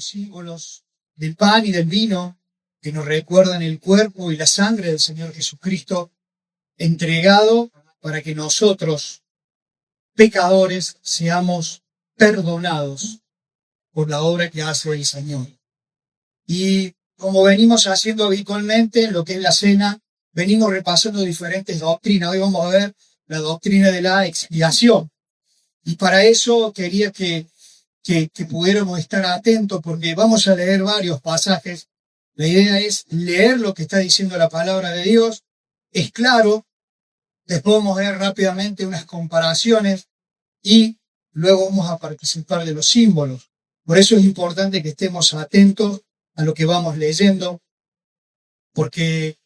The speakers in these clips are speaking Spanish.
los símbolos del pan y del vino que nos recuerdan el cuerpo y la sangre del Señor Jesucristo entregado para que nosotros, pecadores, seamos perdonados por la obra que hace el Señor. Y como venimos haciendo habitualmente en lo que es la cena, venimos repasando diferentes doctrinas. Hoy vamos a ver la doctrina de la expiación. Y para eso quería que pudiéramos estar atentos, porque vamos a leer varios pasajes. La idea es leer lo que está diciendo la palabra de Dios. Es claro. Después vamos a ver rápidamente unas comparaciones y luego vamos a participar de los símbolos. Por eso es importante que estemos atentos a lo que vamos leyendo, porque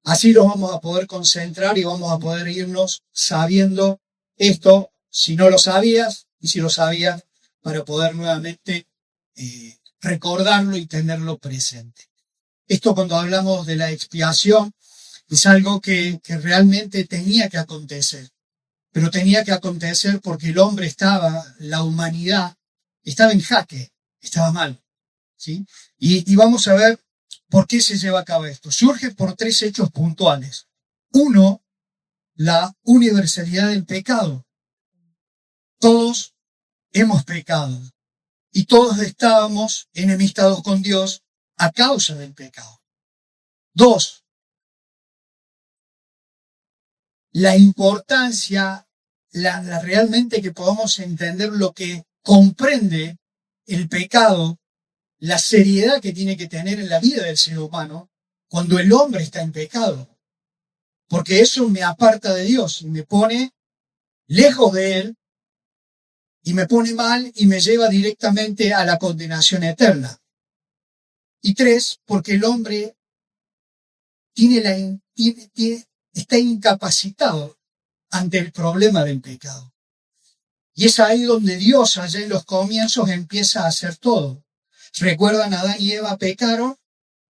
así nos vamos a poder concentrar y vamos a poder irnos sabiendo esto, si no lo sabías, y si lo sabías, para poder nuevamente recordarlo y tenerlo presente. Esto, cuando hablamos de la expiación, es algo que realmente tenía que acontecer, pero tenía que acontecer porque el hombre la humanidad estaba en jaque, estaba mal, ¿sí? Y vamos a ver por qué se lleva a cabo esto. Surge por 3 hechos puntuales. Uno, la universalidad del pecado. Todos hemos pecado y todos estábamos enemistados con Dios a causa del pecado. 2, la importancia, la realmente que podamos entender lo que comprende el pecado, la seriedad que tiene que tener en la vida del ser humano cuando el hombre está en pecado. Porque eso me aparta de Dios y me pone lejos de Él y me pone mal y me lleva directamente a la condenación eterna. Y 3, porque el hombre está incapacitado ante el problema del pecado. Y es ahí donde Dios, allá en los comienzos, empieza a hacer todo. Recuerdan, Adán y Eva pecaron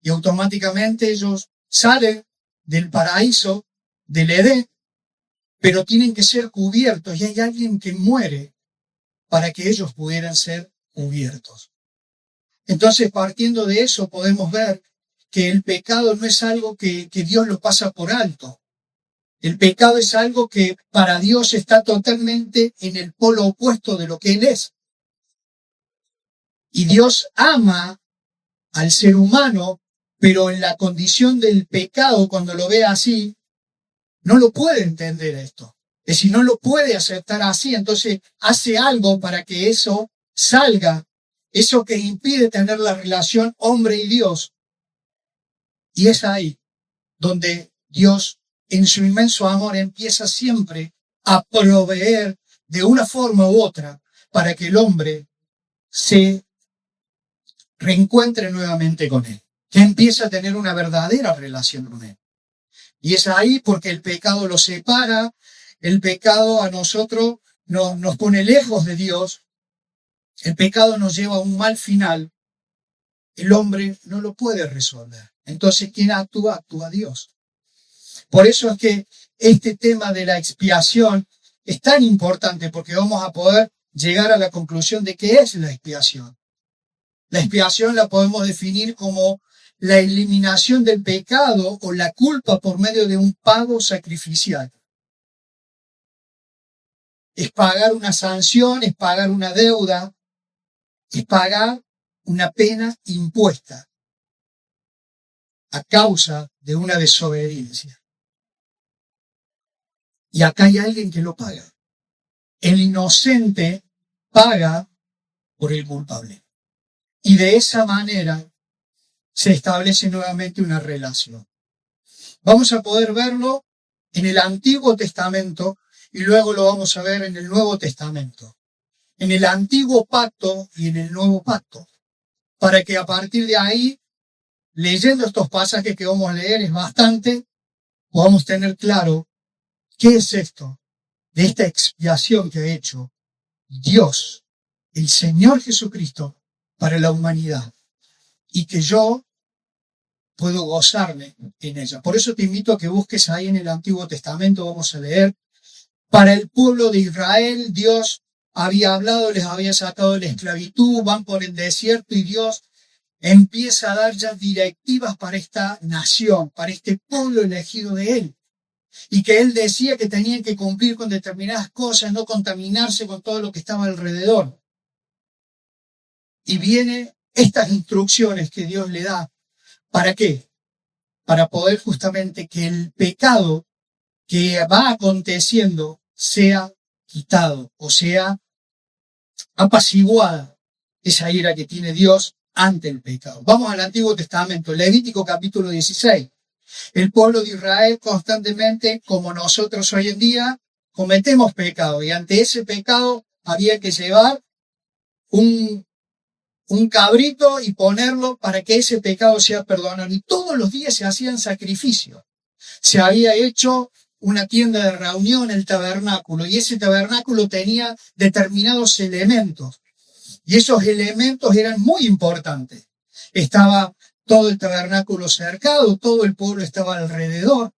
y automáticamente ellos salen del paraíso, del Edén, pero tienen que ser cubiertos y hay alguien que muere para que ellos pudieran ser cubiertos. Entonces, partiendo de eso, podemos ver que el pecado no es algo que Dios lo pasa por alto. El pecado es algo que para Dios está totalmente en el polo opuesto de lo que Él es. Y Dios ama al ser humano, pero en la condición del pecado, cuando lo ve así, no lo puede entender esto. Es decir, no lo puede aceptar así, entonces hace algo para que eso salga, eso que impide tener la relación hombre y Dios. Y es ahí donde Dios, en su inmenso amor, empieza siempre a proveer de una forma u otra para que el hombre se reencuentre nuevamente con Él, que empieza a tener una verdadera relación con Él. Y es ahí porque el pecado lo separa, el pecado a nosotros nos pone lejos de Dios, el pecado nos lleva a un mal final, el hombre no lo puede resolver. Entonces, ¿quién actúa? Actúa Dios. Por eso es que este tema de la expiación es tan importante, porque vamos a poder llegar a la conclusión de qué es la expiación. La expiación la podemos definir como la eliminación del pecado o la culpa por medio de un pago sacrificial. Es pagar una sanción, es pagar una deuda, es pagar una pena impuesta a causa de una desobediencia. Y acá hay alguien que lo paga. El inocente paga por el culpable. Y de esa manera se establece nuevamente una relación. Vamos a poder verlo en el Antiguo Testamento y luego lo vamos a ver en el Nuevo Testamento. En el Antiguo Pacto y en el Nuevo Pacto. Para que a partir de ahí, leyendo estos pasajes que vamos a leer, es bastante, podamos tener claro qué es esto, de esta expiación que ha hecho Dios, el Señor Jesucristo, para la humanidad. Y que yo puedo gozarme en ella. Por eso te invito a que busques ahí en el Antiguo Testamento, vamos a leer, para el pueblo de Israel, Dios había hablado, les había sacado de la esclavitud, van por el desierto y Dios empieza a dar ya directivas para esta nación, para este pueblo elegido de Él. Y que Él decía que tenían que cumplir con determinadas cosas, no contaminarse con todo lo que estaba alrededor. Y vienen estas instrucciones que Dios le da. ¿Para qué? Para poder justamente que el pecado que va aconteciendo sea quitado, o sea, apaciguada esa ira que tiene Dios ante el pecado. Vamos al Antiguo Testamento, Levítico capítulo 16. El pueblo de Israel constantemente, como nosotros hoy en día, cometemos pecado, y ante ese pecado había que llevar un cabrito y ponerlo para que ese pecado sea perdonado. Y todos los días se hacían sacrificios. Se había hecho una tienda de reunión, el tabernáculo, y ese tabernáculo tenía determinados elementos. Y esos elementos eran muy importantes. Estaba todo el tabernáculo cercado, todo el pueblo estaba alrededor.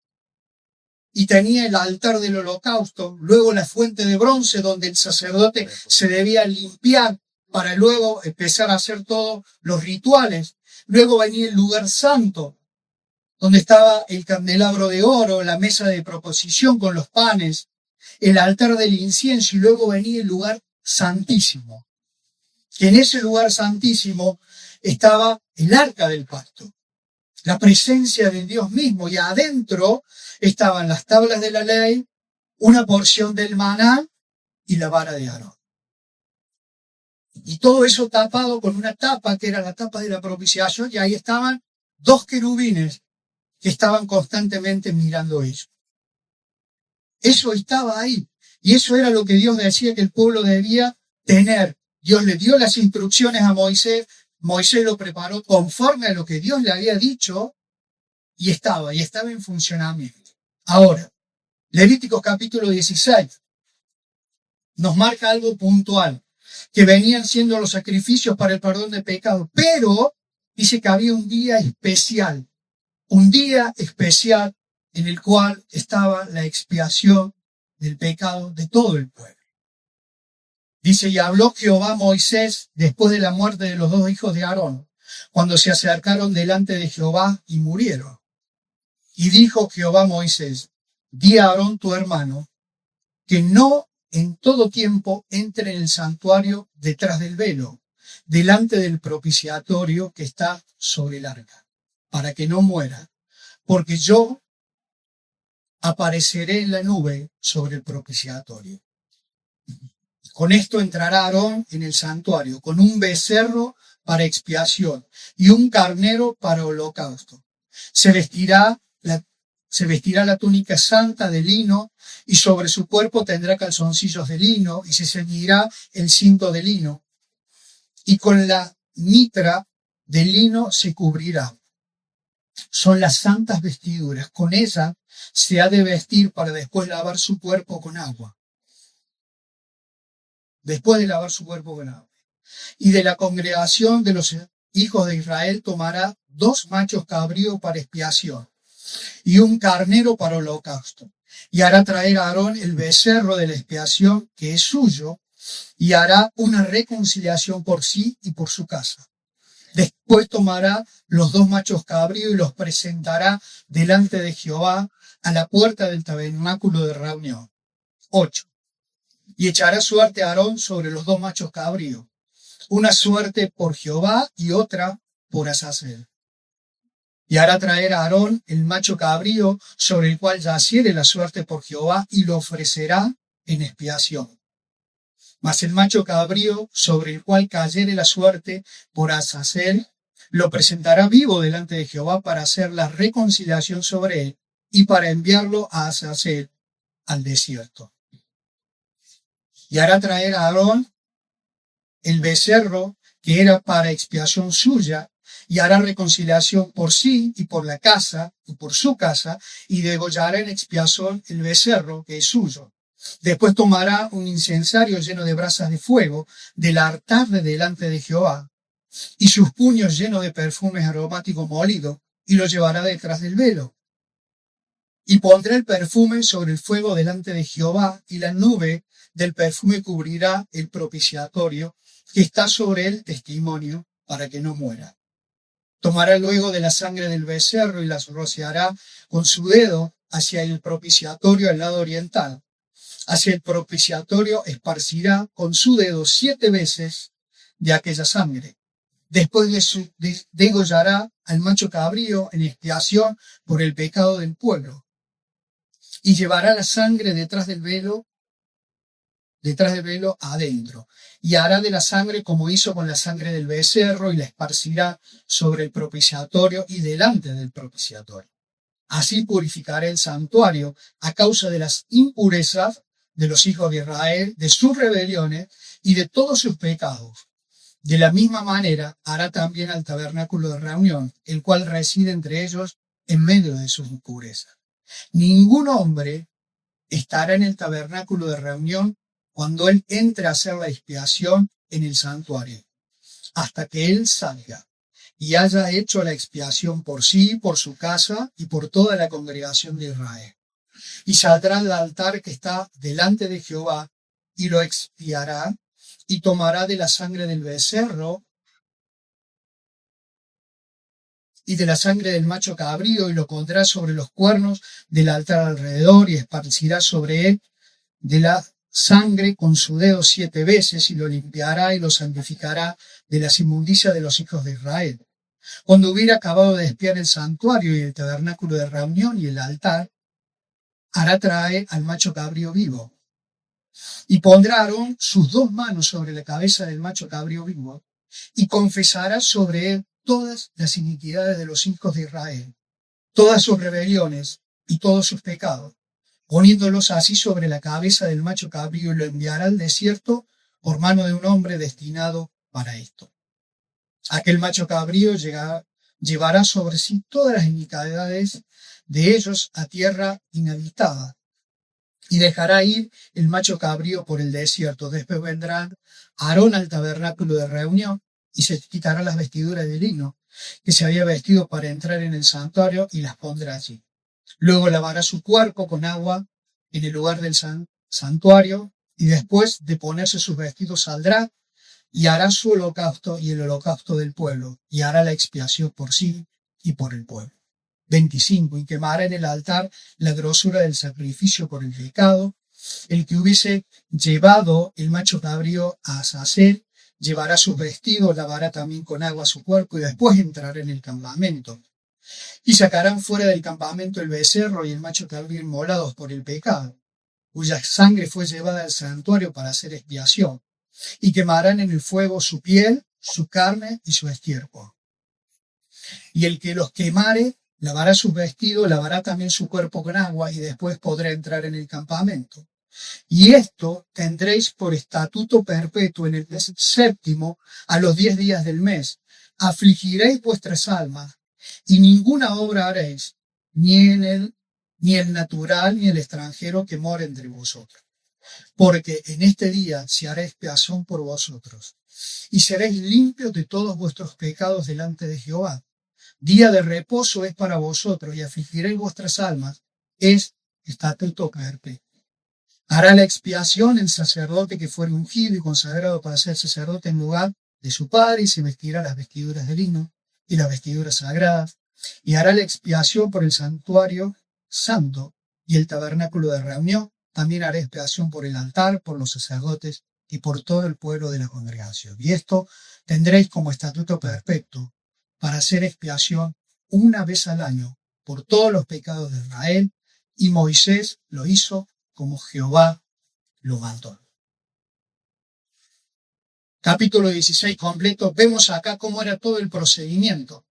Y tenía el altar del holocausto, luego la fuente de bronce donde el sacerdote se debía limpiar para luego empezar a hacer todos los rituales. Luego venía el lugar santo, donde estaba el candelabro de oro, la mesa de proposición con los panes, el altar del incienso, y luego venía el lugar santísimo. Que en ese lugar santísimo estaba el arca del pacto, la presencia de Dios mismo, y adentro estaban las tablas de la ley, una porción del maná y la vara de Aarón. Y todo eso tapado con una tapa que era la tapa de la propiciación, y ahí estaban dos querubines que estaban constantemente mirando eso. Eso estaba ahí. Y eso era lo que Dios decía que el pueblo debía tener. Dios le dio las instrucciones a Moisés. Moisés lo preparó conforme a lo que Dios le había dicho y estaba en funcionamiento. Ahora, Levíticos capítulo 16 nos marca algo puntual, que venían siendo los sacrificios para el perdón de pecados, pero dice que había un día especial en el cual estaba la expiación del pecado de todo el pueblo. Dice, y habló Jehová a Moisés después de la muerte de los dos hijos de Aarón, cuando se acercaron delante de Jehová y murieron. Y dijo Jehová a Moisés, di a Aarón tu hermano, que no en todo tiempo entre en el santuario detrás del velo, delante del propiciatorio que está sobre el arca, para que no muera, porque yo apareceré en la nube sobre el propiciatorio. Con esto entrará Aarón en el santuario, con un becerro para expiación y un carnero para holocausto. Se vestirá la túnica santa de lino, y sobre su cuerpo tendrá calzoncillos de lino, y se ceñirá el cinto de lino, y con la mitra de lino se cubrirá. Son las santas vestiduras. Con ella se ha de vestir para después lavar su cuerpo con agua. Después de lavar su cuerpo con agua. Y de la congregación de los hijos de Israel tomará 2 machos cabríos para expiación y un carnero para holocausto. Y hará traer a Aarón el becerro de la expiación, que es suyo, y hará una reconciliación por sí y por su casa. Después tomará los 2 machos cabríos y los presentará delante de Jehová a la puerta del tabernáculo de reunión. 8. Y echará suerte a Aarón sobre los 2 machos cabríos, una suerte por Jehová y otra por Azazel. Y hará traer a Aarón el macho cabrío sobre el cual yaciere la suerte por Jehová, y lo ofrecerá en expiación. Mas el macho cabrío sobre el cual cayere la suerte por Azazel, lo presentará vivo delante de Jehová para hacer la reconciliación sobre él y para enviarlo a Azazel al desierto. Y hará traer a Aarón el becerro que era para expiación suya, y hará reconciliación por sí y por la casa y por su casa, y degollará en expiación el becerro que es suyo. Después tomará un incensario lleno de brasas de fuego del altar de delante de Jehová, y sus puños llenos de perfumes aromáticos molidos, y lo llevará detrás del velo. Y pondrá el perfume sobre el fuego delante de Jehová, y la nube del perfume cubrirá el propiciatorio que está sobre el testimonio, para que no muera. Tomará luego de la sangre del becerro y las rociará con su dedo hacia el propiciatorio al lado oriental. Hacia el propiciatorio esparcirá con su dedo 7 veces de aquella sangre. Después degollará al macho cabrío en expiación por el pecado del pueblo. Y llevará la sangre detrás del velo adentro, y hará de la sangre como hizo con la sangre del becerro, y la esparcirá sobre el propiciatorio y delante del propiciatorio. Así purificaré el santuario a causa de las impurezas de los hijos de Israel, de sus rebeliones y de todos sus pecados. De la misma manera hará también al tabernáculo de reunión, el cual reside entre ellos en medio de sus impurezas. Ningún hombre estará en el tabernáculo de reunión cuando él entre a hacer la expiación en el santuario, hasta que él salga y haya hecho la expiación por sí, por su casa y por toda la congregación de Israel. Y saldrá del altar que está delante de Jehová y lo expiará, y tomará de la sangre del becerro y de la sangre del macho cabrío, y lo pondrá sobre los cuernos del altar alrededor, y esparcirá sobre él de la sangre con su dedo 7 veces, y lo limpiará y lo santificará de las inmundicias de los hijos de Israel. Cuando hubiera acabado de expiar el santuario y el tabernáculo de reunión y el altar, hará traer al macho cabrío vivo. Y pondrá Aarón sus 2 manos sobre la cabeza del macho cabrío vivo, y confesará sobre él todas las iniquidades de los hijos de Israel, todas sus rebeliones y todos sus pecados, poniéndolos así sobre la cabeza del macho cabrío, y lo enviará al desierto por mano de un hombre destinado para esto. Aquel macho cabrío llevará sobre sí todas las iniquidades de ellos a tierra inhabitada, y dejará ir el macho cabrío por el desierto. Después vendrá Aarón al tabernáculo de reunión, y se quitará las vestiduras de lino que se había vestido para entrar en el santuario, y las pondrá allí. Luego lavará su cuerpo con agua en el lugar del santuario, y después de ponerse sus vestidos saldrá y hará su holocausto y el holocausto del pueblo, y hará la expiación por sí y por el pueblo. 25. Y quemará en el altar la grosura del sacrificio por el pecado. El que hubiese llevado el macho cabrío a Azazel llevará sus vestidos, lavará también con agua su cuerpo, y después entrará en el campamento. Y sacarán fuera del campamento el becerro y el macho cabrío inmolados por el pecado, cuya sangre fue llevada al santuario para hacer expiación, y quemarán en el fuego su piel, su carne y su estiércol. Y el que los quemare lavará sus vestidos, lavará también su cuerpo con agua, y después podrá entrar en el campamento. Y esto tendréis por estatuto perpetuo en el mes 7, a los 10 días del mes. Afligiréis vuestras almas, y ninguna obra haréis, ni el natural ni el extranjero que mora entre vosotros. Porque en este día se hará expiación por vosotros, y seréis limpios de todos vuestros pecados delante de Jehová. Día de reposo es para vosotros, y afligiréis vuestras almas, es estatuto perpetuo. Hará la expiación el sacerdote que fuere ungido y consagrado para ser sacerdote en lugar de su padre, y se vestirá las vestiduras de lino y las vestiduras sagradas, y hará la expiación por el santuario santo y el tabernáculo de reunión. También hará expiación por el altar, por los sacerdotes y por todo el pueblo de la congregación. Y esto tendréis como estatuto perpetuo para hacer expiación una vez al año por todos los pecados de Israel. Y Moisés lo hizo como Jehová lo mandó. Capítulo 16 completo. Vemos acá cómo era todo el procedimiento.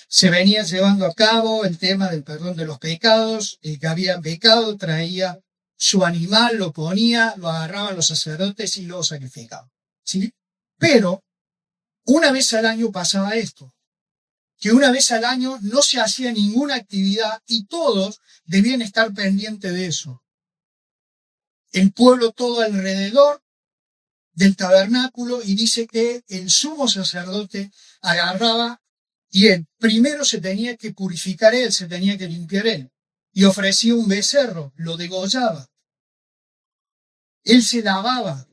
Se venía llevando a cabo el tema del perdón de los pecados. El que había pecado traía su animal, lo ponía, lo agarraban los sacerdotes y lo sacrificaban. ¿Sí? Pero una vez al año pasaba esto, que una vez al año no se hacía ninguna actividad y todos debían estar pendientes de eso. El pueblo todo alrededor del tabernáculo, y dice que el sumo sacerdote agarraba y él primero se tenía que purificar él, se tenía que limpiar él. y ofrecía un becerro, lo degollaba. Él se lavaba,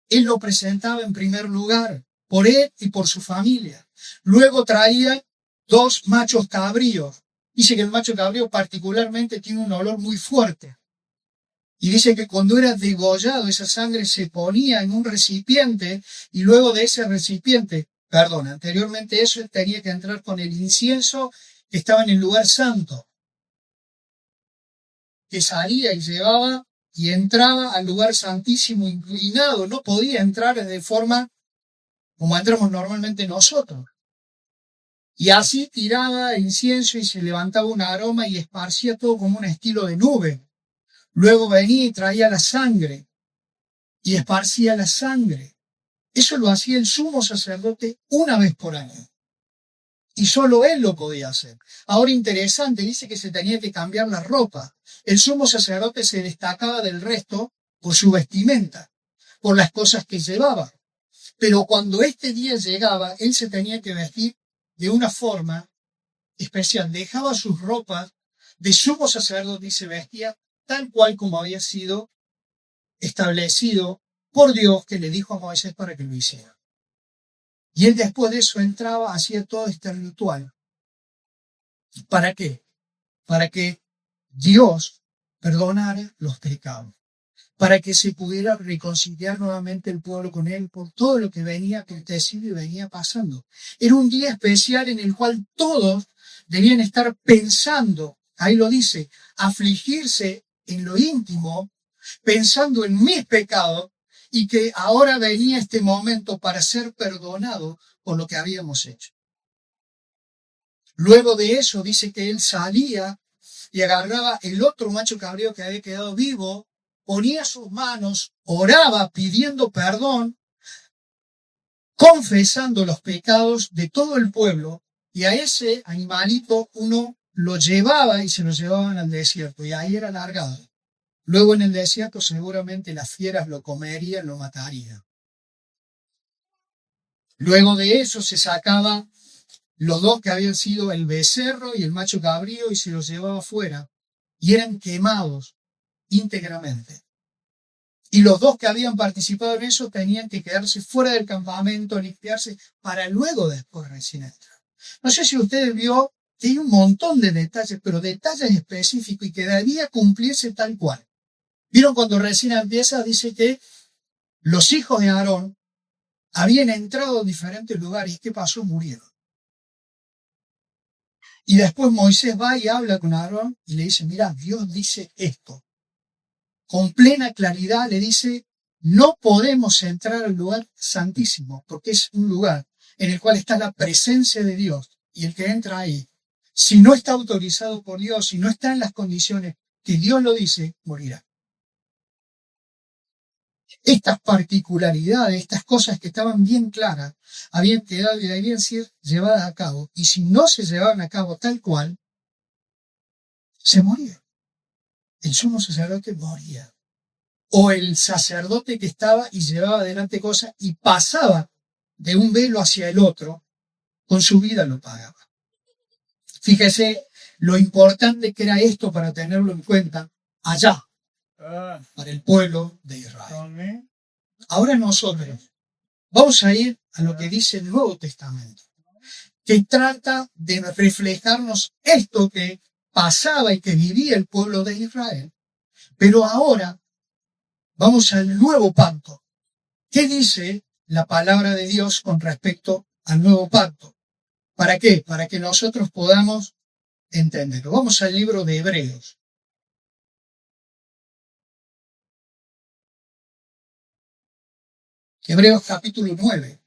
él lo presentaba en primer lugar, por él y por su familia. Luego traía 2 machos cabríos. Dice que el macho cabrío particularmente tiene un olor muy fuerte. Y dice que cuando era degollado, esa sangre se ponía en un recipiente y luego de ese recipiente, anteriormente eso él tenía que entrar con el incienso que estaba en el lugar santo, que salía y llevaba y entraba al lugar santísimo inclinado, no podía entrar de forma como entramos normalmente nosotros. Y así tiraba incienso y se levantaba un aroma y esparcía todo como un estilo de nube. Luego venía y traía la sangre y esparcía la sangre. Eso lo hacía el sumo sacerdote una vez por año. Y solo él lo podía hacer. Ahora interesante, dice que se tenía que cambiar la ropa. El sumo sacerdote se destacaba del resto por su vestimenta, por las cosas que llevaba. Pero cuando este día llegaba, él se tenía que vestir de una forma especial. Dejaba sus ropas de sumo sacerdote y se vestía tal cual como había sido establecido por Dios, que le dijo a Moisés para que lo hiciera. Y él después de eso entraba, hacía todo este ritual. ¿Para qué? Para que Dios perdonara los pecados, para que se pudiera reconciliar nuevamente el pueblo con él por todo lo que venía aconteciendo y venía pasando. Era un día especial en el cual todos debían estar pensando, ahí lo dice, afligirse en lo íntimo, pensando en mis pecados, y que ahora venía este momento para ser perdonado por lo que habíamos hecho. Luego de eso dice que él salía y agarraba el otro macho cabrío que había quedado vivo, ponía sus manos, oraba pidiendo perdón, confesando los pecados de todo el pueblo, y a ese animalito uno lo llevaba y se lo llevaban al desierto, y ahí era largado. Luego en el desierto seguramente las fieras lo comerían, lo matarían. Luego de eso se sacaba los 2 que habían sido el becerro y el macho cabrío y se los llevaba afuera y eran quemados íntegramente. Y los 2 que habían participado en eso tenían que quedarse fuera del campamento, limpiarse, para luego después recién entrar. No sé si usted vio que hay un montón de detalles, pero detalles específicos y que debía cumplirse tal cual. ¿Vieron cuando recién empieza? Dice que los hijos de Aarón habían entrado en diferentes lugares. ¿Y qué pasó? Murieron. Y después Moisés va y habla con Aarón y le dice, mira, Dios dice esto. Con plena claridad le dice, no podemos entrar al lugar santísimo, porque es un lugar en el cual está la presencia de Dios. Y el que entra ahí, si no está autorizado por Dios, si no está en las condiciones que Dios lo dice, morirá. Estas particularidades, estas cosas que estaban bien claras, habían quedado y debían ser llevadas a cabo. Y si no se llevaban a cabo tal cual, se moría. El sumo sacerdote moría. O el sacerdote que estaba y llevaba adelante cosas y pasaba de un velo hacia el otro, con su vida lo pagaba. Fíjese lo importante que era esto para tenerlo en cuenta allá, para el pueblo de Israel. Ahora nosotros vamos a ir a lo que dice el Nuevo Testamento, que trata de reflejarnos esto que pasaba y que vivía el pueblo de Israel. Pero ahora vamos al nuevo pacto. ¿Qué dice la palabra de Dios con respecto al nuevo pacto? ¿Para qué? Para que nosotros podamos entenderlo. Vamos al libro de Hebreos. Hebreos capítulo 9.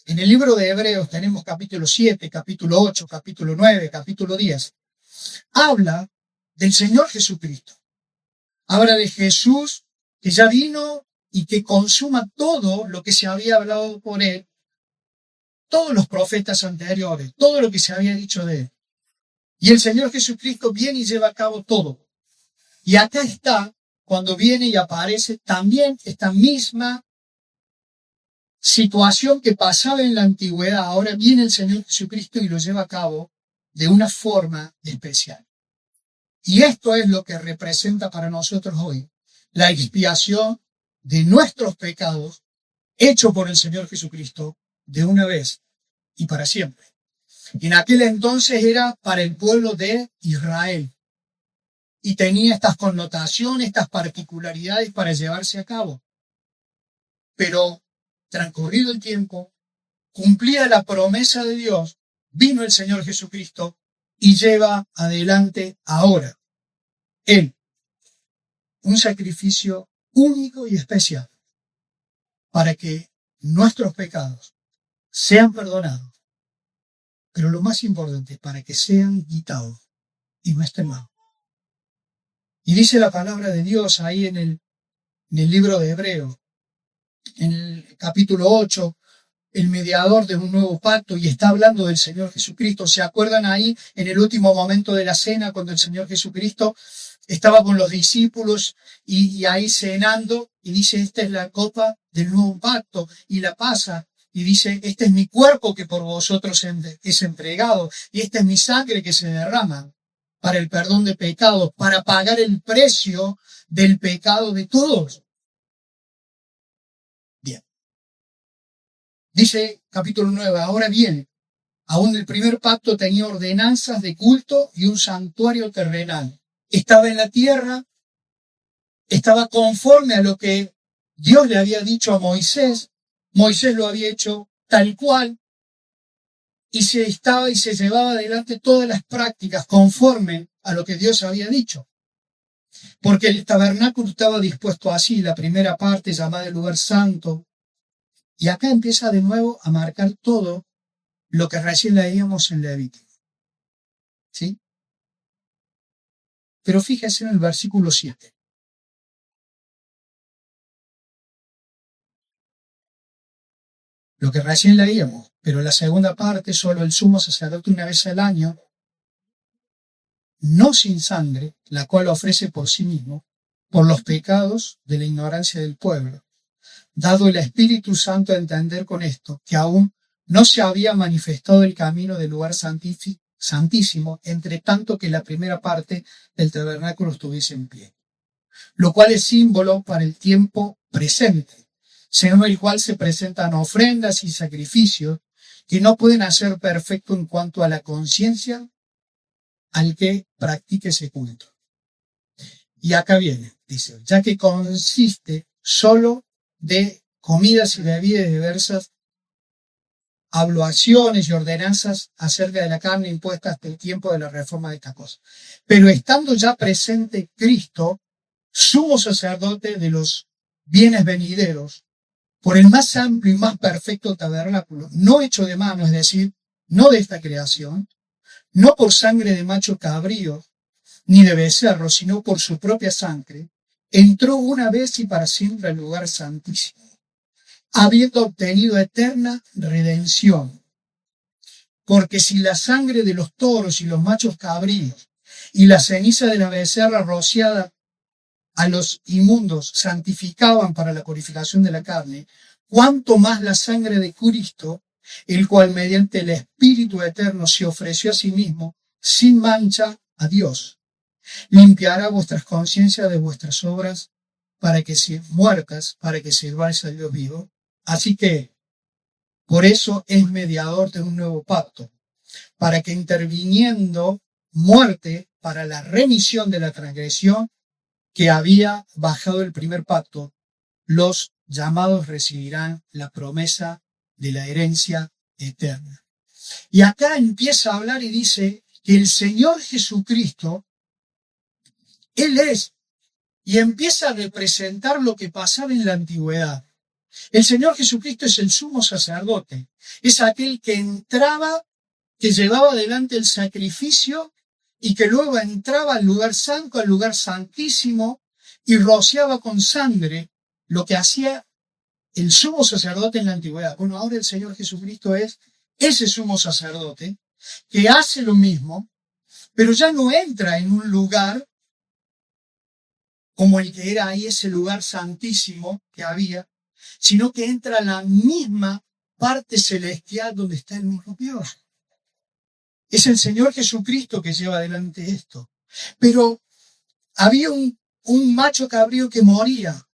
En el libro de Hebreos tenemos capítulo 7, capítulo 8, capítulo 9, capítulo 10. Habla del Señor Jesucristo. Habla de Jesús que ya vino y que consuma todo lo que se había hablado por él, todos los profetas anteriores, todo lo que se había dicho de él. Y el Señor Jesucristo viene y lleva a cabo todo. Y acá está, cuando viene y aparece también esta misma situación que pasaba en la antigüedad. Ahora viene el Señor Jesucristo y lo lleva a cabo de una forma especial. Y esto es lo que representa para nosotros hoy la expiación de nuestros pecados hecho por el Señor Jesucristo de una vez y para siempre. En aquel entonces era para el pueblo de Israel y tenía estas connotaciones, estas particularidades para llevarse a cabo. Pero transcurrido el tiempo, cumplida la promesa de Dios, vino el Señor Jesucristo y lleva adelante ahora Él un sacrificio único y especial para que nuestros pecados sean perdonados, pero lo más importante, para que sean quitados y no estén más. Y dice la palabra de Dios ahí en el libro de Hebreos, en el capítulo 8, el mediador de un nuevo pacto, y está hablando del Señor Jesucristo. ¿Se acuerdan ahí en el último momento de la cena cuando el Señor Jesucristo estaba con los discípulos y ahí cenando y dice, esta es la copa del nuevo pacto, y la pasa y dice, este es mi cuerpo que por vosotros es entregado, y esta es mi sangre que se derrama para el perdón de pecados, para pagar el precio del pecado de todos? Bien. Dice capítulo 9, ahora bien, aún el primer pacto tenía ordenanzas de culto y un santuario terrenal. Estaba en la tierra, estaba conforme a lo que Dios le había dicho a Moisés. Moisés lo había hecho tal cual y se llevaba adelante todas las prácticas conforme a lo que Dios había dicho. Porque el tabernáculo estaba dispuesto así, la primera parte llamada el lugar santo. Y acá empieza de nuevo a marcar todo lo que recién leíamos en Levítico. ¿Sí? Pero fíjese en el versículo 7. Lo que recién leíamos, pero la segunda parte, solo el sumo sacerdote una vez al año, no sin sangre, la cual ofrece por sí mismo, por los pecados de la ignorancia del pueblo, dado el Espíritu Santo a entender con esto, que aún no se había manifestado el camino del lugar santísimo, entre tanto que la primera parte del tabernáculo estuviese en pie, lo cual es símbolo para el tiempo presente, según el cual se presentan ofrendas y sacrificios que no pueden hacer perfecto en cuanto a la conciencia al que practique ese culto. Y acá viene, dice, ya que consiste solo de comidas y bebidas diversas, abluciones y ordenanzas acerca de la carne impuestas hasta el tiempo de la reforma de esta cosa. Pero estando ya presente Cristo, sumo sacerdote de los bienes venideros, por el más amplio y más perfecto tabernáculo, no hecho de mano, es decir, no de esta creación, no por sangre de macho cabrío, ni de becerro, sino por su propia sangre, entró una vez y para siempre al lugar santísimo, habiendo obtenido eterna redención. Porque si la sangre de los toros y los machos cabríos y la ceniza de la becerra rociada a los inmundos santificaban para la purificación de la carne, cuánto más la sangre de Cristo, el cual mediante el Espíritu Eterno se ofreció a sí mismo sin mancha a Dios, limpiará vuestras conciencias de vuestras obras para que muertas, para que sirváis al Dios vivo. Así que, por eso es mediador de un nuevo pacto, para que interviniendo muerte para la remisión de la transgresión que había bajado el primer pacto, los llamados recibirán la promesa de la herencia eterna. Y acá empieza a hablar y dice que el Señor Jesucristo, Él es, y empieza a representar lo que pasaba en la antigüedad. El Señor Jesucristo es el sumo sacerdote, es aquel que entraba, que llevaba adelante el sacrificio y que luego entraba al lugar santo, al lugar santísimo, y rociaba con sangre lo que hacía el sumo sacerdote en la antigüedad. Bueno, ahora el Señor Jesucristo es ese sumo sacerdote que hace lo mismo, pero ya no entra en un lugar como el que era ahí, ese lugar santísimo que había, sino que entra a la misma parte celestial donde está el mismo Dios. Es el Señor Jesucristo que lleva adelante esto. Pero había un macho cabrío que moría.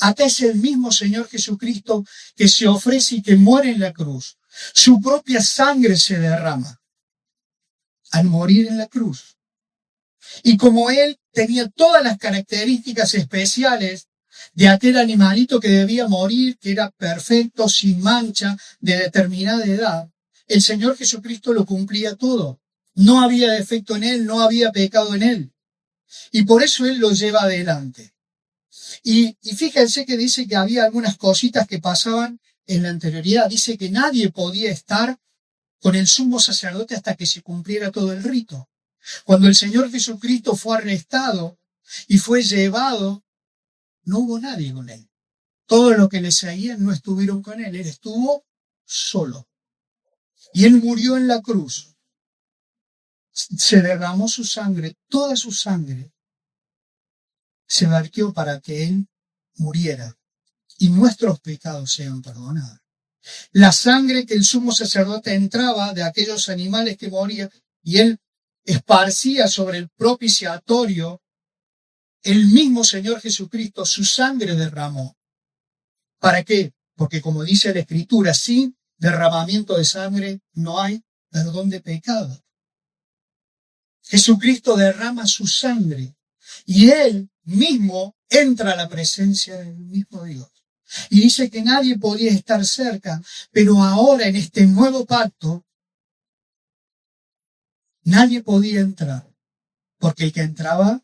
Acá es el mismo Señor Jesucristo que se ofrece y que muere en la cruz. Su propia sangre se derrama al morir en la cruz. Y como Él tenía todas las características especiales de aquel animalito que debía morir, que era perfecto, sin mancha, de determinada edad, el Señor Jesucristo lo cumplía todo. No había defecto en Él, no había pecado en Él. Y por eso Él lo lleva adelante. Y fíjense que dice que había algunas cositas que pasaban en la anterioridad. Dice que nadie podía estar con el sumo sacerdote hasta que se cumpliera todo el rito. Cuando el Señor Jesucristo fue arrestado y fue llevado, no hubo nadie con Él. Todos los que le seguían no estuvieron con Él. Él estuvo solo. Y Él murió en la cruz. Se derramó su sangre, toda su sangre se vertió para que Él muriera y nuestros pecados sean perdonados. La sangre que el sumo sacerdote entraba de aquellos animales que morían y Él esparcía sobre el propiciatorio, el mismo Señor Jesucristo su sangre derramó. ¿Para qué? Porque como dice la Escritura, sin derramamiento de sangre no hay perdón de pecado. Jesucristo derrama su sangre y Él mismo entra a la presencia del mismo Dios. Y dice que nadie podía estar cerca, pero ahora en este nuevo pacto, nadie podía entrar, porque el que entraba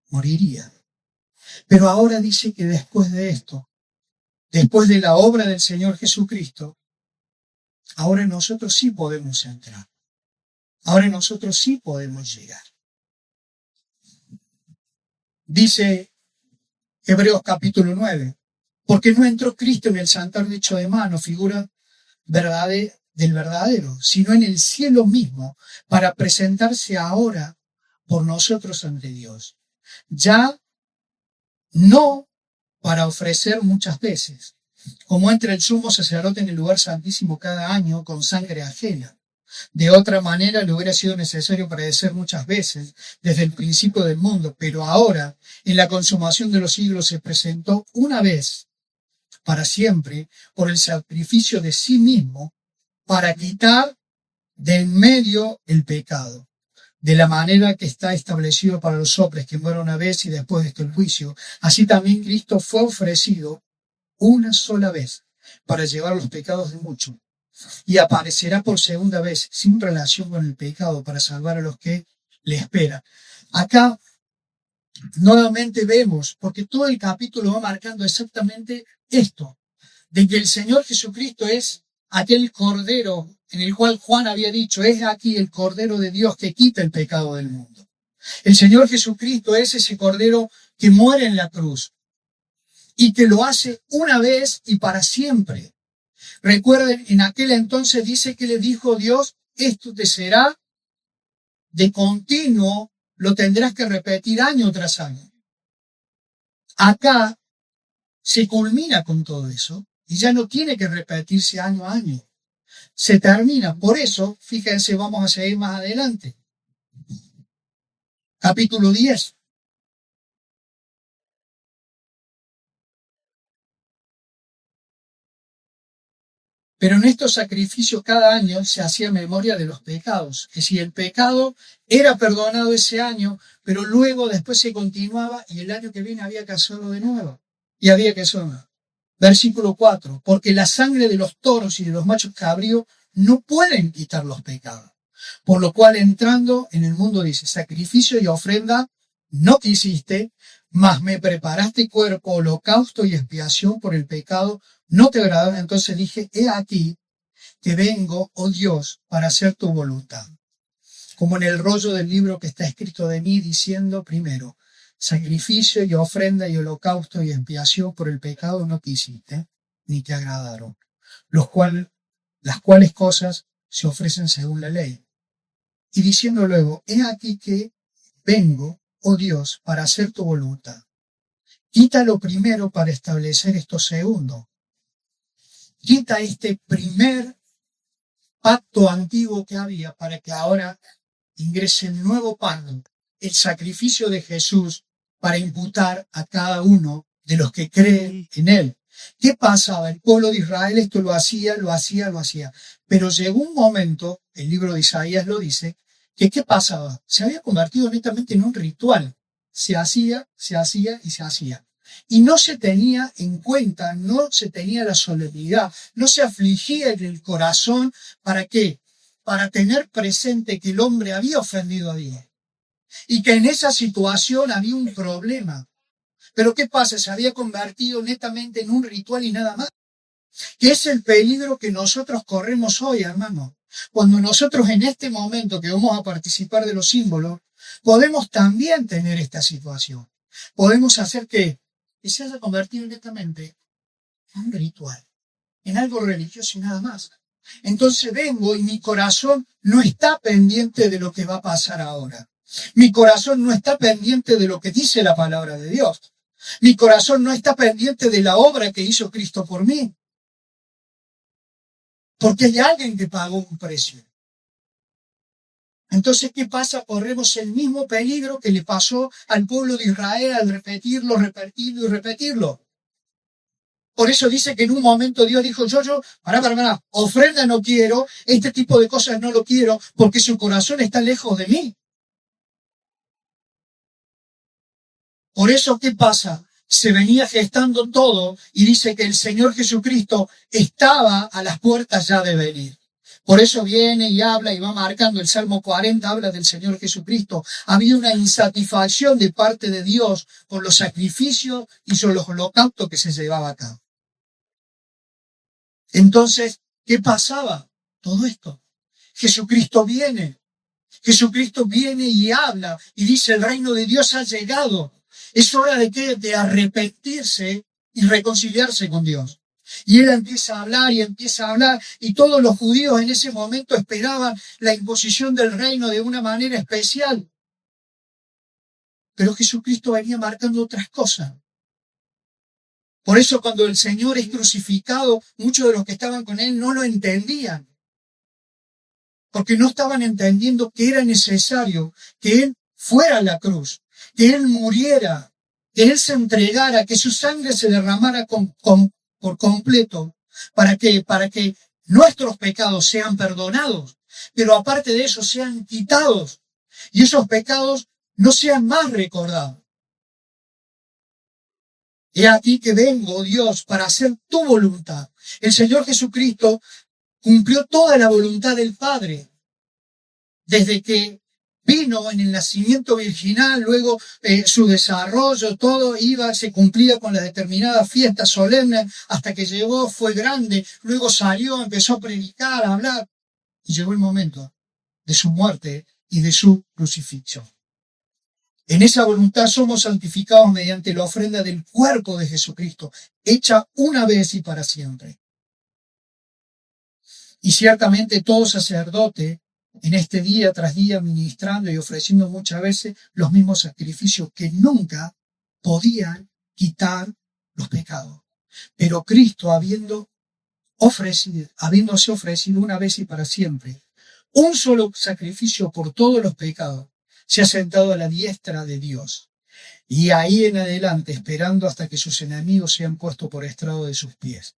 moriría. Pero ahora dice que después de esto, después de la obra del Señor Jesucristo, ahora nosotros sí podemos entrar. Ahora nosotros sí podemos llegar. Dice Hebreos capítulo 9, porque no entró Cristo en el santuario hecho de mano, figura del verdadero, sino en el cielo mismo, para presentarse ahora por nosotros ante Dios. Ya no para ofrecer muchas veces, como entra el sumo sacerdote en el lugar santísimo cada año con sangre ajena. De otra manera le hubiera sido necesario padecer muchas veces desde el principio del mundo, pero ahora, en la consumación de los siglos, se presentó una vez para siempre por el sacrificio de sí mismo para quitar de en medio el pecado, de la manera que está establecido para los hombres que mueren una vez y después de esto el juicio. Así también Cristo fue ofrecido una sola vez para llevar los pecados de muchos y aparecerá por segunda vez sin relación con el pecado para salvar a los que le esperan. Acá nuevamente vemos, porque todo el capítulo va marcando exactamente esto, de que el Señor Jesucristo es aquel Cordero en el cual Juan había dicho, es aquí el Cordero de Dios que quita el pecado del mundo. El Señor Jesucristo es ese Cordero que muere en la cruz y que lo hace una vez y para siempre. Recuerden, en aquel entonces dice que le dijo Dios, esto te será de continuo, lo tendrás que repetir año tras año. Acá se culmina con todo eso y ya no tiene que repetirse año a año. Se termina. Por eso, fíjense, vamos a seguir más adelante. Capítulo 10. Pero en estos sacrificios cada año se hacía memoria de los pecados. Es decir, el pecado era perdonado ese año, pero luego después se continuaba y el año que viene había que hacerlo de nuevo. Y había que hacerlo. Versículo 4. Porque la sangre de los toros y de los machos cabríos no pueden quitar los pecados. Por lo cual entrando en el mundo dice, sacrificio y ofrenda no quisiste, mas me preparaste cuerpo, holocausto y expiación por el pecado, no te agradaba. Entonces dije, he aquí que vengo, oh Dios, para hacer tu voluntad. Como en el rollo del libro que está escrito de mí, diciendo primero, sacrificio y ofrenda y holocausto y expiación por el pecado no quisiste, ni te agradaron, las cuales cosas se ofrecen según la ley. Y diciendo luego, he aquí que vengo, oh Dios, para hacer tu voluntad. Quita lo primero para establecer esto segundo. Quita este primer pacto antiguo que había para que ahora ingrese el nuevo pacto el sacrificio de Jesús para imputar a cada uno de los que creen en él. ¿Qué pasaba? El pueblo de Israel esto lo hacía. Pero llegó un momento, el libro de Isaías lo dice, que ¿qué pasaba? Se había convertido netamente en un ritual. Se hacía. Y no se tenía en cuenta, no se tenía la solemnidad, no se afligía en el corazón. ¿Para qué? Para tener presente que el hombre había ofendido a Dios y que en esa situación había un problema. Pero ¿qué pasa? Se había convertido netamente en un ritual y nada más. Que es el peligro que nosotros corremos hoy, hermano. Cuando nosotros en este momento que vamos a participar de los símbolos, podemos también tener esta situación. Podemos hacer que se haya convertido netamente en un ritual, en algo religioso y nada más. Entonces vengo y mi corazón no está pendiente de lo que va a pasar ahora. Mi corazón no está pendiente de lo que dice la palabra de Dios. Mi corazón no está pendiente de la obra que hizo Cristo por mí. Porque hay alguien que pagó un precio. Entonces, ¿qué pasa? Corremos el mismo peligro que le pasó al pueblo de Israel al repetirlo. Por eso dice que en un momento Dios dijo, pará, ofrenda no quiero, este tipo de cosas no lo quiero, porque su corazón está lejos de mí. Por eso, ¿qué pasa? Se venía gestando todo y dice que el Señor Jesucristo estaba a las puertas ya de venir. Por eso viene y habla y va marcando el Salmo 40, habla del Señor Jesucristo. Había una insatisfacción de parte de Dios por los sacrificios y por los holocaustos que se llevaba a cabo. Entonces, ¿qué pasaba? Todo esto. Jesucristo viene y habla y dice, el reino de Dios ha llegado. Es hora de ¿qué? De arrepentirse y reconciliarse con Dios. Y él empieza a hablar y todos los judíos en ese momento esperaban la imposición del reino de una manera especial. Pero Jesucristo venía marcando otras cosas. Por eso cuando el Señor es crucificado, muchos de los que estaban con él no lo entendían. Porque no estaban entendiendo que era necesario que él fuera a la cruz, que él muriera, que él se entregara, que su sangre se derramara por completo. ¿Para qué? Para que nuestros pecados sean perdonados, pero aparte de eso sean quitados y esos pecados no sean más recordados. He aquí que vengo, Dios, para hacer tu voluntad. El Señor Jesucristo cumplió toda la voluntad del Padre. Desde que vino en el nacimiento virginal, luego su desarrollo, todo se cumplía con las determinadas fiestas solemnes, hasta que llegó, fue grande, luego salió, empezó a predicar, a hablar, y llegó el momento de su muerte y de su crucifixión. En esa voluntad somos santificados mediante la ofrenda del cuerpo de Jesucristo, hecha una vez y para siempre. Y ciertamente todo sacerdote, en este día tras día ministrando y ofreciendo muchas veces los mismos sacrificios que nunca podían quitar los pecados. Pero Cristo, habiéndose ofrecido una vez y para siempre, un solo sacrificio por todos los pecados, se ha sentado a la diestra de Dios. Y ahí en adelante, esperando hasta que sus enemigos sean puestos por estrado de sus pies.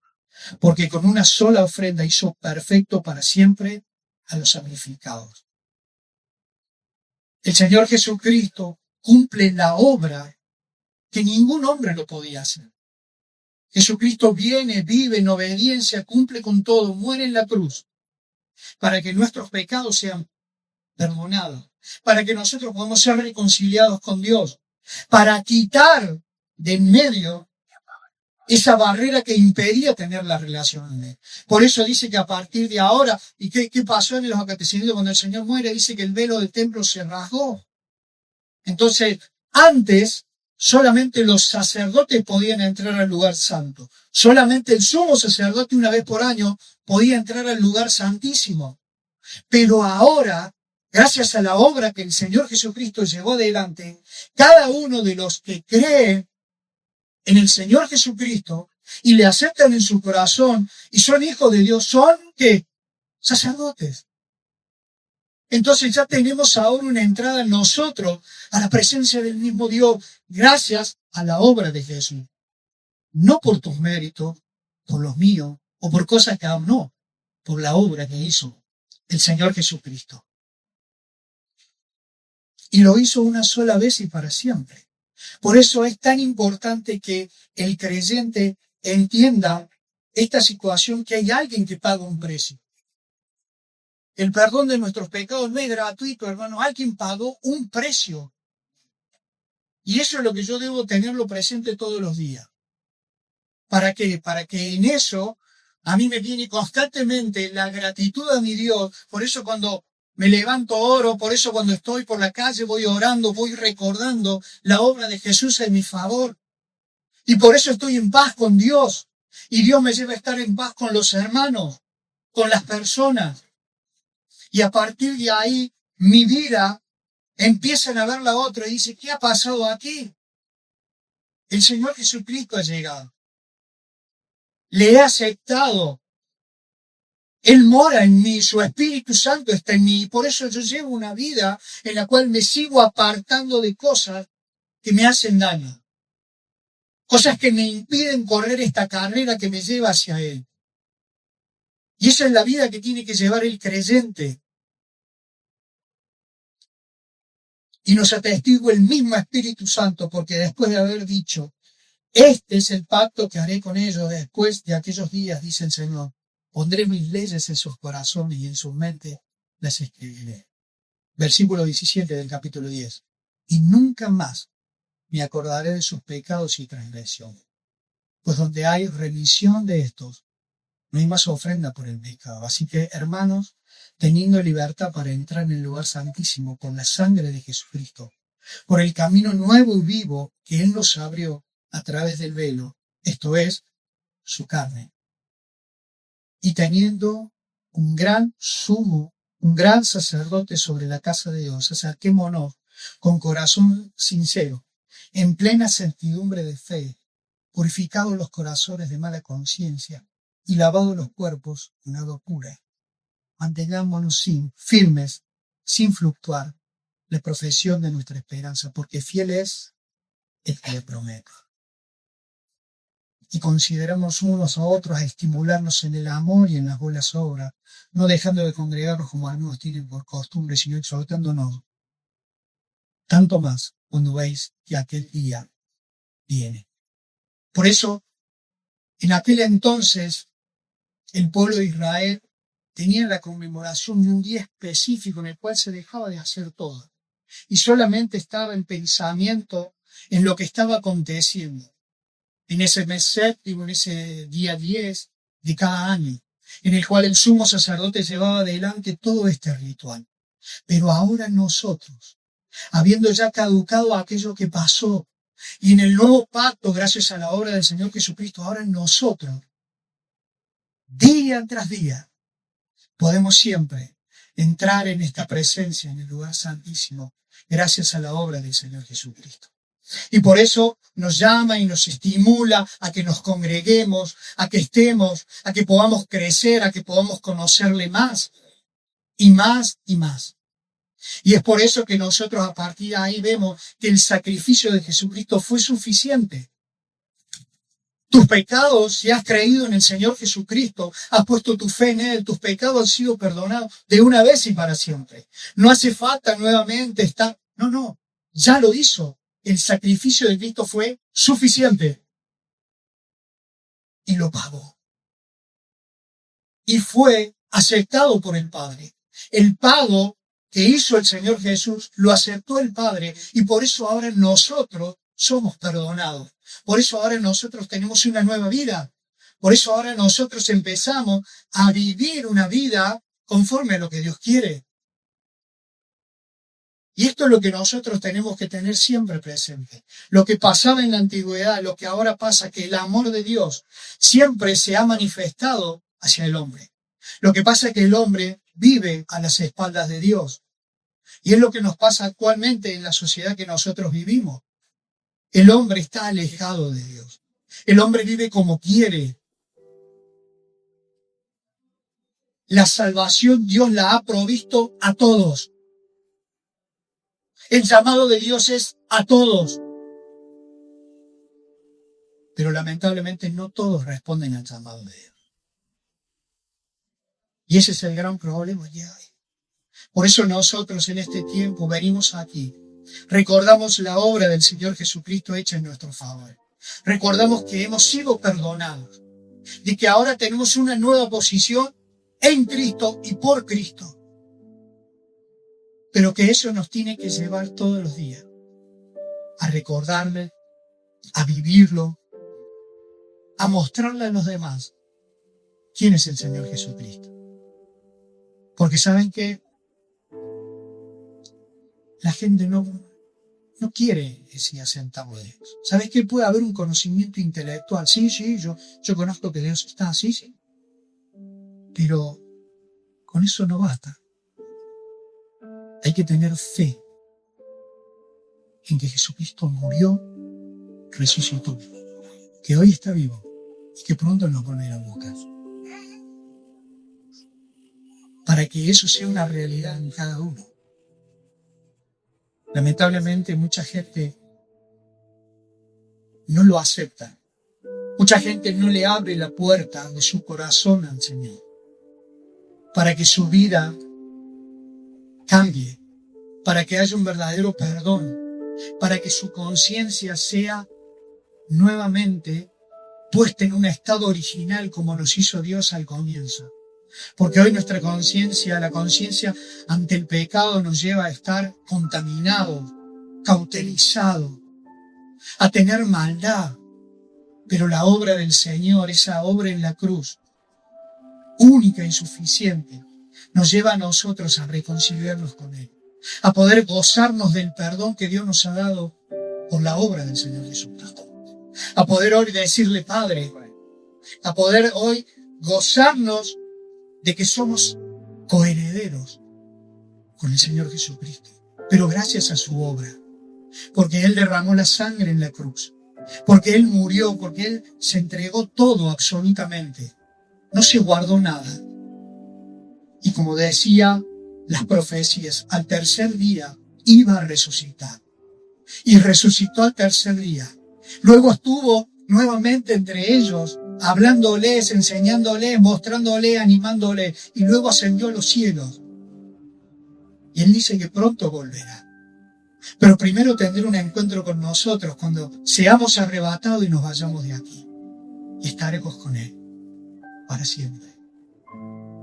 Porque con una sola ofrenda hizo perfecto para siempre a los sacrificados. El Señor Jesucristo cumple la obra que ningún hombre lo podía hacer. Jesucristo viene, vive en obediencia, cumple con todo, muere en la cruz, para que nuestros pecados sean perdonados, para que nosotros podamos ser reconciliados con Dios, para quitar de en medio esa barrera que impedía tener la relación. Por eso dice que a partir de ahora, ¿y qué pasó en los acontecimientos cuando el Señor muere? Dice que el velo del templo se rasgó. Entonces, antes, solamente los sacerdotes podían entrar al lugar santo. Solamente el sumo sacerdote una vez por año podía entrar al lugar santísimo. Pero ahora, gracias a la obra que el Señor Jesucristo llevó adelante, cada uno de los que cree en el Señor Jesucristo y le aceptan en su corazón y son hijos de Dios, son ¿qué? Sacerdotes. Entonces ya tenemos ahora una entrada nosotros a la presencia del mismo Dios, gracias a la obra de Jesús. No por tus méritos, por los míos, o por cosas que hago, no, por la obra que hizo el Señor Jesucristo. Y lo hizo una sola vez y para siempre. Por eso es tan importante que el creyente entienda esta situación, que hay alguien que paga un precio. El perdón de nuestros pecados no es gratuito, hermano. Alguien pagó un precio. Y eso es lo que yo debo tenerlo presente todos los días. ¿Para qué? Para que en eso a mí me viene constantemente la gratitud a mi Dios. Por eso cuando me levanto oro, por eso cuando estoy por la calle voy orando, voy recordando la obra de Jesús en mi favor. Y por eso estoy en paz con Dios. Y Dios me lleva a estar en paz con los hermanos, con las personas. Y a partir de ahí, mi vida empiezan a ver la otra y dice, ¿qué ha pasado aquí? El Señor Jesucristo ha llegado. Le he aceptado. Él mora en mí, su Espíritu Santo está en mí. Y por eso yo llevo una vida en la cual me sigo apartando de cosas que me hacen daño. Cosas que me impiden correr esta carrera que me lleva hacia Él. Y esa es la vida que tiene que llevar el creyente. Y nos atestigua el mismo Espíritu Santo, porque después de haber dicho, este es el pacto que haré con ellos después de aquellos días, dice el Señor. Pondré mis leyes en sus corazones y en sus mentes las escribiré. Versículo 17 del capítulo 10. Y nunca más me acordaré de sus pecados y transgresiones. Pues donde hay remisión de estos, no hay más ofrenda por el pecado. Así que, hermanos, teniendo libertad para entrar en el lugar santísimo con la sangre de Jesucristo, por el camino nuevo y vivo que Él nos abrió a través del velo, esto es, su carne. Y teniendo un gran sacerdote sobre la casa de Dios, acerquémonos con corazón sincero, en plena certidumbre de fe, purificados los corazones de mala conciencia y lavados los cuerpos en agua pura. Mantengámonos firmes, sin fluctuar, la profesión de nuestra esperanza, porque fiel es el que le promete. Y consideramos unos a otros a estimularnos en el amor y en las buenas obras, no dejando de congregarnos como algunos tienen por costumbre, sino exhortándonos, tanto más cuando veis que aquel día viene. Por eso, en aquel entonces, el pueblo de Israel tenía la conmemoración de un día específico en el cual se dejaba de hacer todo. Y solamente estaba el pensamiento en lo que estaba aconteciendo. En ese mes séptimo, en ese día 10 de cada año, en el cual el sumo sacerdote llevaba adelante todo este ritual. Pero ahora nosotros, habiendo ya caducado aquello que pasó, y en el nuevo pacto, gracias a la obra del Señor Jesucristo, ahora nosotros, día tras día, podemos siempre entrar en esta presencia, en el lugar santísimo, gracias a la obra del Señor Jesucristo. Y por eso nos llama y nos estimula a que nos congreguemos, a que estemos, a que podamos crecer, a que podamos conocerle más y más y más. Y es por eso que nosotros a partir de ahí vemos que el sacrificio de Jesucristo fue suficiente. Tus pecados, si has creído en el Señor Jesucristo, has puesto tu fe en Él, tus pecados han sido perdonados de una vez y para siempre. No hace falta nuevamente estar. No, ya lo hizo. El sacrificio de Cristo fue suficiente. Y lo pagó. Y fue aceptado por el Padre. El pago que hizo el Señor Jesús lo aceptó el Padre. Y por eso ahora nosotros somos perdonados. Por eso ahora nosotros tenemos una nueva vida. Por eso ahora nosotros empezamos a vivir una vida conforme a lo que Dios quiere. Y esto es lo que nosotros tenemos que tener siempre presente. Lo que pasaba en la antigüedad, lo que ahora pasa, que el amor de Dios siempre se ha manifestado hacia el hombre. Lo que pasa es que el hombre vive a las espaldas de Dios. Y es lo que nos pasa actualmente en la sociedad que nosotros vivimos. El hombre está alejado de Dios. El hombre vive como quiere. La salvación Dios la ha provisto a todos. El llamado de Dios es a todos. Pero lamentablemente no todos responden al llamado de Dios. Y ese es el gran problema que hay. Por eso nosotros en este tiempo venimos aquí. Recordamos la obra del Señor Jesucristo hecha en nuestro favor. Recordamos que hemos sido perdonados. De que ahora tenemos una nueva posición en Cristo y por Cristo. Pero que eso nos tiene que llevar todos los días a recordarle, a vivirlo, a mostrarle a los demás quién es el Señor Jesucristo. Porque saben que la gente no quiere ese centavo de Dios. ¿Sabes que puede haber un conocimiento intelectual? Sí, yo conozco que Dios está así, sí. Pero con eso no basta. Hay que tener fe en que Jesucristo murió, resucitó, que hoy está vivo y que pronto nos volverá a buscar. Para que eso sea una realidad en cada uno. Lamentablemente mucha gente no lo acepta. Mucha gente no le abre la puerta de su corazón al Señor para que su vida cambie, para que haya un verdadero perdón, para que su conciencia sea nuevamente puesta en un estado original como nos hizo Dios al comienzo. Porque hoy nuestra conciencia, la conciencia ante el pecado nos lleva a estar contaminado, cauterizado, a tener maldad. Pero la obra del Señor, esa obra en la cruz, única y suficiente, nos lleva a nosotros a reconciliarnos con Él, a poder gozarnos del perdón que Dios nos ha dado por la obra del Señor Jesucristo, a poder hoy decirle Padre, a poder hoy gozarnos de que somos coherederos con el Señor Jesucristo, pero gracias a su obra, porque Él derramó la sangre en la cruz, porque Él murió, porque Él se entregó todo absolutamente, no se guardó nada. Y como decía las profecías, al tercer día iba a resucitar. Y resucitó al tercer día. Luego estuvo nuevamente entre ellos, hablándoles, enseñándoles, mostrándoles, animándoles. Y luego ascendió a los cielos. Y Él dice que pronto volverá. Pero primero tendrá un encuentro con nosotros cuando seamos arrebatados y nos vayamos de aquí. Y estaremos con Él para siempre.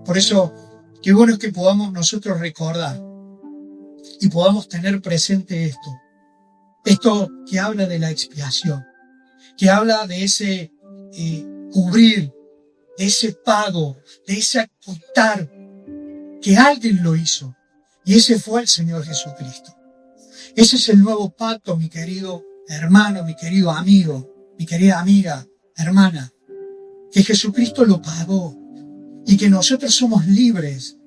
Por eso, qué bueno es que podamos nosotros recordar y podamos tener presente esto que habla de la expiación, que habla de ese cubrir, de ese pago, de ese quitar, que alguien lo hizo, y ese fue el Señor Jesucristo. Ese es el nuevo pacto, mi querido hermano, mi querido amigo, mi querida amiga, hermana, que Jesucristo lo pagó y que nosotros somos libres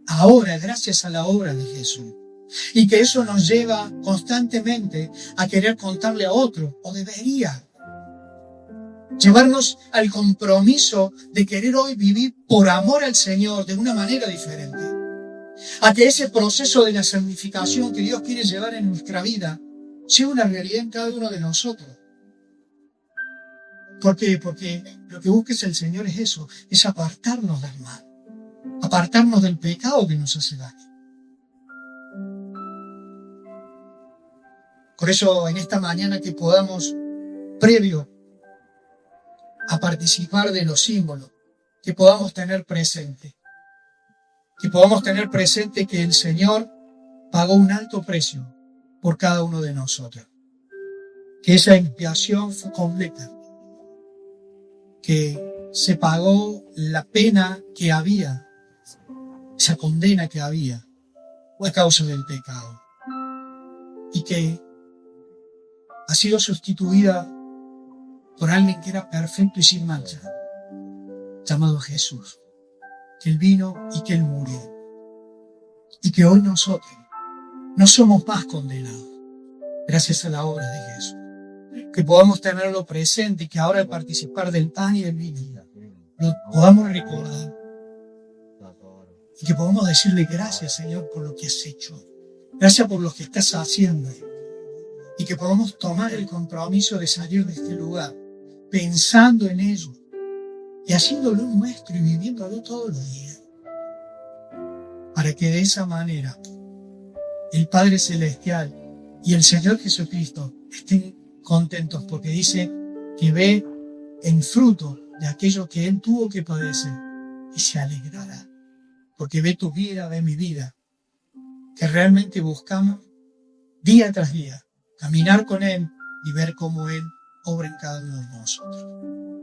ahora gracias a la obra de Jesús. Y que eso nos lleva constantemente a querer contarle a otro, o debería llevarnos al compromiso de querer hoy vivir por amor al Señor de una manera diferente. A que ese proceso de la santificación que Dios quiere llevar en nuestra vida sea una realidad en cada uno de nosotros. ¿Por qué? Porque lo que busca el Señor es eso, es apartarnos del mal, apartarnos del pecado que nos hace daño. Por eso en esta mañana que podamos, previo a participar de los símbolos, que podamos tener presente que el Señor pagó un alto precio por cada uno de nosotros, que esa expiación fue completa, que se pagó la pena que había, esa condena que había, a causa del pecado, y que ha sido sustituida por alguien que era perfecto y sin mancha, llamado Jesús, que Él vino y que Él murió, y que hoy nosotros no somos más condenados gracias a la obra de Jesús. Que podamos tenerlo presente y que ahora al participar del pan y del vino lo podamos recordar y que podamos decirle gracias, Señor, por lo que has hecho. Gracias por lo que estás haciendo. Y que podamos tomar el compromiso de salir de este lugar pensando en ello y haciéndolo nuestro y viviéndolo todos los días. Para que de esa manera el Padre Celestial y el Señor Jesucristo estén contentos, porque dice que ve en fruto de aquello que Él tuvo que padecer y se alegrará, porque ve tu vida, ve mi vida, que realmente buscamos día tras día caminar con Él y ver cómo Él obra en cada uno de nosotros.